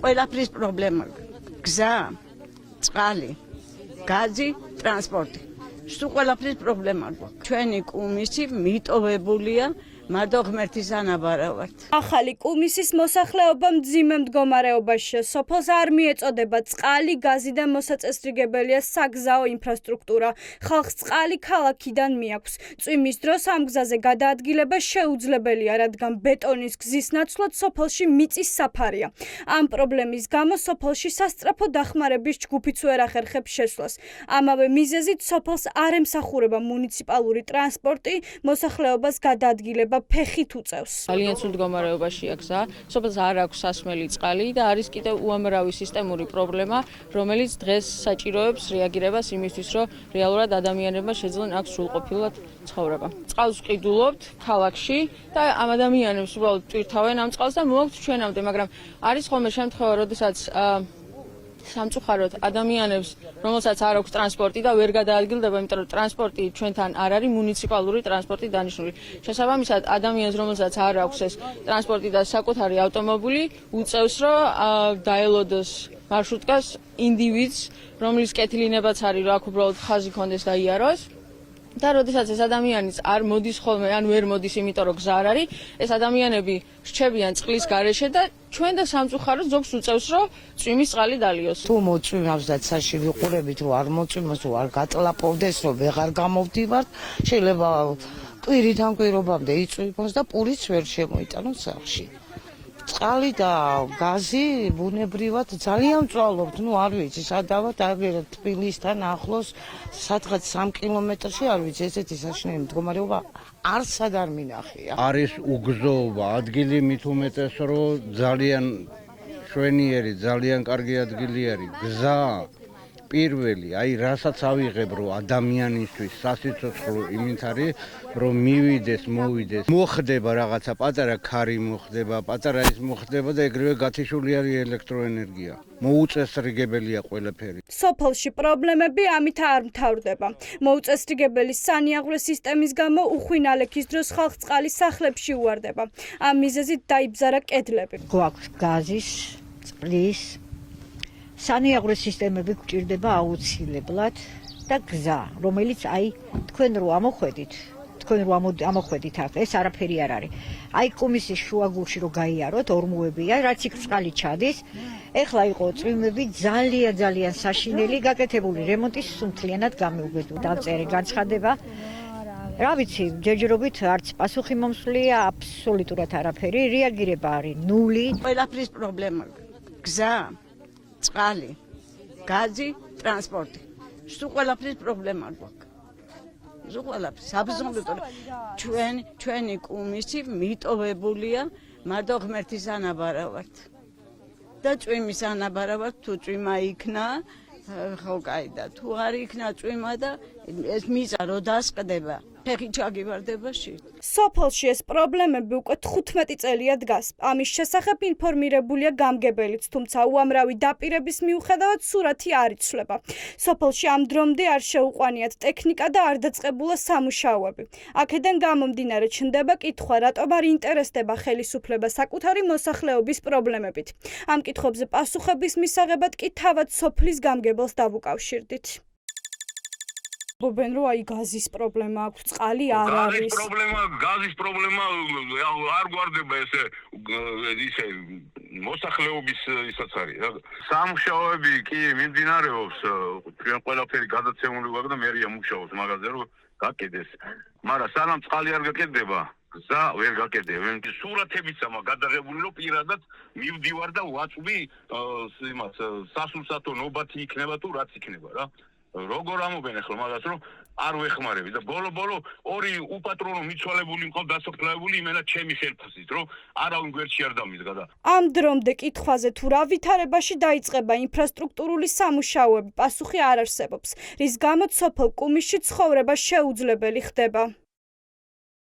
ყველაფრის პრობლემა. გზა, წყალი, გაზი, ტრანსპორტი. სულ ყველაფრის პრობლემა გვაქვს. ჩვენი კუმისი მიტოვებულია მარტო ღმერთის ანაბარავად. ახალი კუმისის მოსახლეობა მძიმე მდგომარეობაშია. სოფელს არ მიეწოდება წყალი, გაზი და მოსაწესრიგებელია საგზაო ინფრასტრუქტურა. ხალხს წყალი ქალაქიდან მიაქვს. წვიმის დროს ამ გზაზე გადაადგილება შეუძლებელია, რადგან ბეტონის გზის ნაცვლად სოფელში მიწის საფარია. ამ პრობლემის გამო სოფელში სასწრაფო დახმარების ჯგუფიც ვერ ახერხებს შესვლას. ამავე მიზეზით სოფელს არ ემსახურება მუნიციპალური ტრანსპორტი, მოსახლეობას გადაადგილება ფეხით უწევს. ძალიან ცუდ მდგომარეობაშია გზა, სოფელს არ აქვს სასმელი წყალი და არის კიდევ უამრავი სისტემური პრობლემა, რომელიც დღეს საჭიროებს რეაგირებას იმისთვის, რომ რეალურად ადამიანებმა შეძლონ აქ სრულყოფილად ცხოვრება. წყალს ვყიდულობთ ქალაქში და ამ ადამიანებს უბრალოდ ტვირთავენ ამ წყალს და მოაქვთ ჩვენამდე, მაგრამ არის ხოლმე შემთხვევა, როდესაც სამწუხაროდ ადამიანებს, რომელსაც არ აქვს ტრანსპორტი და ვერ გადაადგილდება, იმიტომ რომ ტრანსპორტი ჩვენთან არ არის მუნიციპალური ტრანსპორტი დანიშნული. შესაბამისად, ადამიანს, რომელსაც არ აქვს ეს ტრანსპორტი და საკუთარი ავტომობილი, უწევს, რომ დაელოდოს მარშრუტკას ინდივიდს, რომლის კეთილინებაც არის, რომ აქ უბრალოდ ხაზი კონდეს და იაროს. და როდესაც ეს ადამიანიც არ მოდის ხოლმე, ან ვერ მოდის, იმიტომ რომ გზა არ არის, ეს ადამიანები რჩებიან წყლის გარეშე და ჩვენ და სამწუხაროდ ზოგს უწევს, რომ წვიმის წყალი დალიოს. თუ მოწვიმავს და ცაში ვიყურებით, რომ არ მოწვიმოს, რომ არ გატლაპოვდეს, რომ ვეღარ გამოვდივართ, შეიძლება კვირიდან კვირობამდე იწვიმოს და პურიც ვერ შემოიტანოს სახლში. წყალი და გაზი ბუნებრივად ძალიან მწვალობთ, არ ვიცი, სადავად აგერად თბილისთან ახლოს, სადღაც 3 კილომეტრში, არ ვიცი, ესეთი საშინელი მდგომარეობა არსად არ მინახია. არის უგზოობა, ადგილი მით უმეტეს, რომ ძალიან შვენიერი, ძალიან კარგი ადგილი არის. გზა პირველი, რასაც ავიღებ, რომ ადამიანისთვის სასიცოცხლო იმით არის, რომ მივიდეს, მოვიდეს. მოხდება რაღაცა პატარა ქარი მოხდება, პატარა ის მოხდება და ეგრევე გათიშული არის ელექტროენერგია. მოუწესრიგებელია ყველაფერი. სოფელში პრობლემები ამით არ მთავრდება. მოუწესრიგებელი სანიაღვრე სისტემის გამო უხვინალექის დროს ხალხს წყალი სახლებში უვარდება. ამ მიზეზით დაიბზარა კედლები. გვაქვს გაზის, წყლის, სანიაღვრე სისტემები გვჭირდება აუცილებლად და გზა, რომელიც თქვენ რო ამოხვედით აქ, ეს არაფერი არ არის. კუმისის შუაგულში რო გაიაროთ, ორმოებია, რაც იქ წყალი ჩადის. ეხლა იყო წვიმები ძალიან საშინელი, გაკეთებული რემონტი სუნთლიანად გამეუგებდა. დავწერე განცხადება. რა ვიცი, ჯერჯერობით არც პასუხი მომსვლია, აბსოლუტურად არაფერი, რეაგირება არის ნული. ყველაფრის პრობლემა. გზა, წყალი, გაზი, ტრანსპორტი. სულ ყველაფრის პრობლემა გვაქვს. სულ ყველაფრის, აბსოლუტურად. ჩვენი კუმისი მიტოვებულია მარტო ღმერთის ანაბარავად. და წვიმის ანაბარავად, თუ წვიმა იქნა, ხო კაი და თუ არ იქნა წვიმა და ეს მიწა რო დასყდება, ფეხი ჩაგივარდება შიგ. სოფელში ეს პრობლემები უკვე 15 წელია დგას. ამის შესახებ ინფორმირებულია გამგებელიც, თუმცა უამრავი დაპირების მიუხედავად სურათი არ იცვლება. სოფელში ამ დრომდე არ შეუყვანიათ ტექნიკა და არ დაწყებულა სამუშაოები. აქედან გამომდინარე ჩნდება კითხვა, რატომ არ ინტერესდება ხელისუფლება საკუთარი მოსახლეობის პრობლემებით. ამ კითხვებზე პასუხების მისაღებად კი თავად სოფლის გამგებელს დავუკავშირდით. გობენ რომ გაზის პრობლემა აქვს, წყალი არ არის. გაზის პრობლემა არ გვარდება ესე მოსახლეობის ისაც არის. სამუშაოები კი მიმდინარეობს, ჩვენ ყველაფერი გადაცემული გვაქვს და მერია მუშაობს მაგაზე რომ გაკეთდეს. მაგრამ სანამ წყალი არ გაკეთდება, გზა ვერ გაკეთდება. სურათებიც ამა გადაღებული რომ პირადად მივდივარ და ვაწვი იმას სასულსათო ნობათი იქნება თუ რაც იქნება რა. როგორ ამობენ ახლა მაგას რომ არ ვეხმარები და ბოლო ორი უპატრონო მიცვალებული მყავ დასოფლებული იმენა ჩემი ხელფასით რომ არავინ გვერდში არ დამიზღა და ამ დრომდე კითხვაზე თუ რა ვითარებაში დაიწყება ინფრასტრუქტურული სამუშაოები, პასუხი არ არსებობს, რის გამოც სოფელ კუმისში ცხოვრება შეუძლებელი ხდება.